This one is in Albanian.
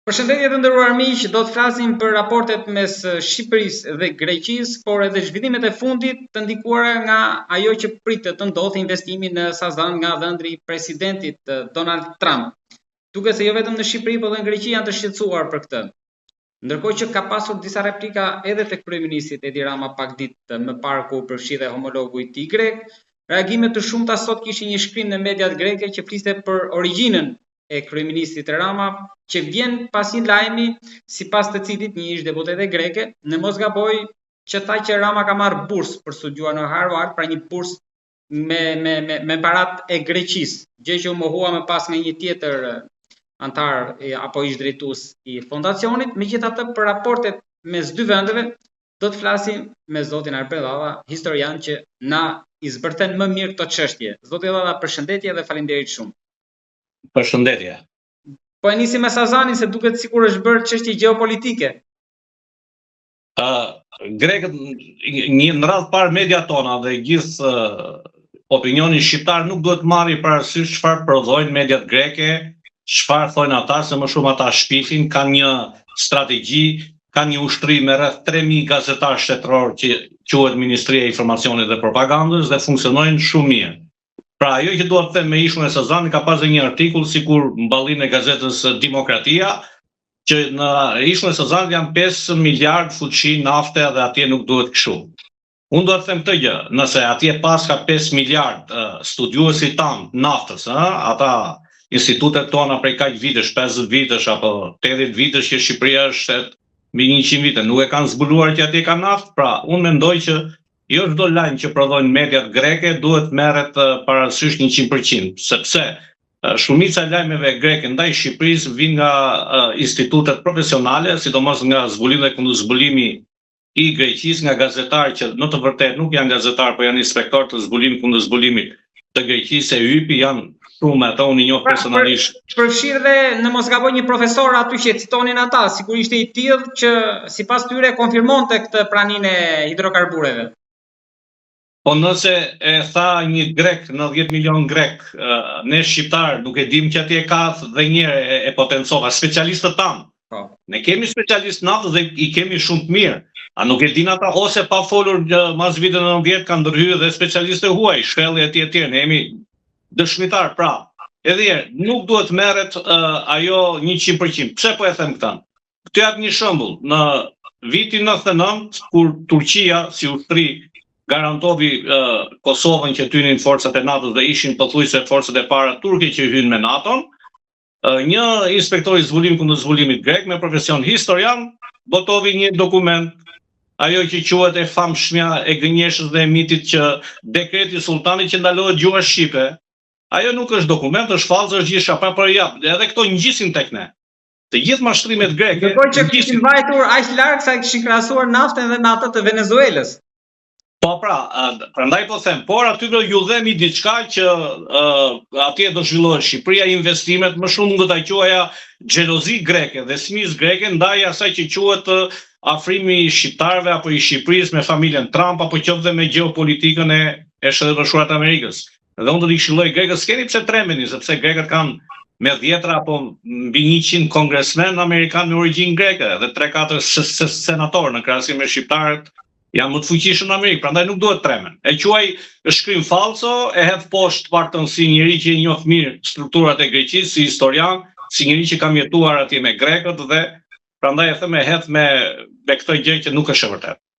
Përshëndetje të nderuar miq, do të flasim për raportet mes Shqipërisë dhe Greqisë, por edhe zhvillimet e fundit të ndikuara nga ajo që pritet të ndodhë investimi në Sazan nga dhëndri i presidentit Donald Trump. Duket se jo vetëm në Shqipëri, por edhe në Greqi janë të shqetësuar për këtë. Ndërkohë që ka pasur disa replika edhe tek kryeministri Edi Rama pak ditë më parë kur përfshihej homologu i tij grek, reagime të shumta sot kishin një shkrim në mediat greke që fliste për origjinën e kryeministrit Rama, që vjen pas një lajmi sipas të cilit një ish deputete greke, në mos gaboj, që tha që Rama ka marrë bursë për studiuar në Harvard, pra një bursë me parat e Greqisë, gjë që u mohua më pas nga një tjetër antar apo ish drejtues i fondacionit. Megjithatë, për raportet mes dy vendeve do të flasim me zotin Arbel Dalla, historian që na i zbërthen më mirë këto çështje. Zoti Dalla, përshëndetje dhe faleminderit shumë. Përshëndetje. Po e nisim me Sazanin se duket sikur është bërë çështje gjeopolitike. Grekët, në radhë parë media tona dhe gjithë opinionin shqiptar nuk duhet marrë parasysh çfarë prodhojnë mediat greke, çfarë thonë ata, se më shumë ata shpifin, kanë një strategji, kanë një ushtri me rreth 3000 gazetarë shtetëror që quhet Ministria e Informacionit dhe Propagandës dhe funksionojnë shumë mirë. Pra, ajo që duhet të them me ishun e Sazanit, ka pasur një artikull sikur mballin e gazetës Demokratia, që në ishun e Sazanit janë 5 miliard fuqi nafte dhe atje nuk duhet kështu. Unë do të them këtë gjë, nëse atje pas ka 5 miliard studiuesi tanë naftës, ata institutet tona prej kaq vitesh, 50 vitesh apo 80 vitesh që Shqipëria është shtet mbi 100 vite, nuk e kanë zbuluar që atje ka naftë, pra unë mendoj që jo çdo lajm që prodhojnë mediat greke duhet merret parasysh 100%, sepse shumica e lajmeve greke ndaj Shqipërisë vijnë nga institutet profesionale, sidomos nga zbulimi dhe kundërzbulimi i Greqisë, nga gazetarë që në të vërtetë nuk janë gazetarë, por janë inspektorë të zbulimit kundërzbulimit të Greqisë, e hypi janë shumë ato unë i njoh personalisht. Përfshirë dhe në mos gaboj një profesor aty që citonin ata, sigurisht ishte i tillë që sipas tyre konfirmonte këtë praninë e hidrokarbureve. Po nëse e tha një grek, 90 milion grek, ne shqiptar nuk e dim që atje ka dhe njëherë e potencova, specialistët tanë. Ne kemi specialistë natë dhe i kemi shumë të mirë. A nuk e din ata, ose pa folur mas viteve 90 kanë ndërhyrë dhe specialistë huaj, shkelli etj. Ne jemi dëshmitar, pra. Edhe nuk duhet merret ajo 100%. Pse po e them këtë? Këtë jap një shembull. Në vitin 99, kur Turqia si ushtri garantoi Kosovën që tynin forcat e NATO dhe ishin pothuajse forcat e para turke që hyn me NATO, një inspektor i zbulimit kundër zbulimit grek me profesion historian botovi një dokument, ajo që quhet e famshmja e gënjeshës dhe e mitit që dekreti i sultanit që ndalohet gjuha shqipe. Ajo nuk është dokument, është fallës, është gjithçka pa për jap. Edhe këto ngjisin tek ne. Të gjithë mashtrimet greke, por që kishin vajtur aq larg sa kishin krahasuar naftën dhe me atë të Venezuelës. Po pra, prandaj po them, por aty do ju dhemi diçka që atje do zhvillohet Shqipëria, investimet, më shumë do ta quaja xhelozi greke dhe smis greke ndaj asaj që quhet afrimi i shqiptarëve apo i Shqipërisë me familjen Trump apo qoftë me gjeopolitikën e Shtetit Bashkuar të Amerikës. Dhe unë do t'i këshilloj grekët, s'keni pse tremeni, sepse grekët kanë me 10 apo mbi 100 kongresmen amerikanë me origjinë greke dhe 3-4 senatorë në krahasim me shqiptarët janë më të fuqishëm në Amerikë, prandaj nuk duhet tremen. E quaj shkrim falso, e hedh poshtë paktën si njëri që i njoh mirë strukturat e Greqisë, si historian, si njëri që kam jetuar atje me grekët dhe prandaj e them e hedh me këtë gjë që nuk është e vërtetë.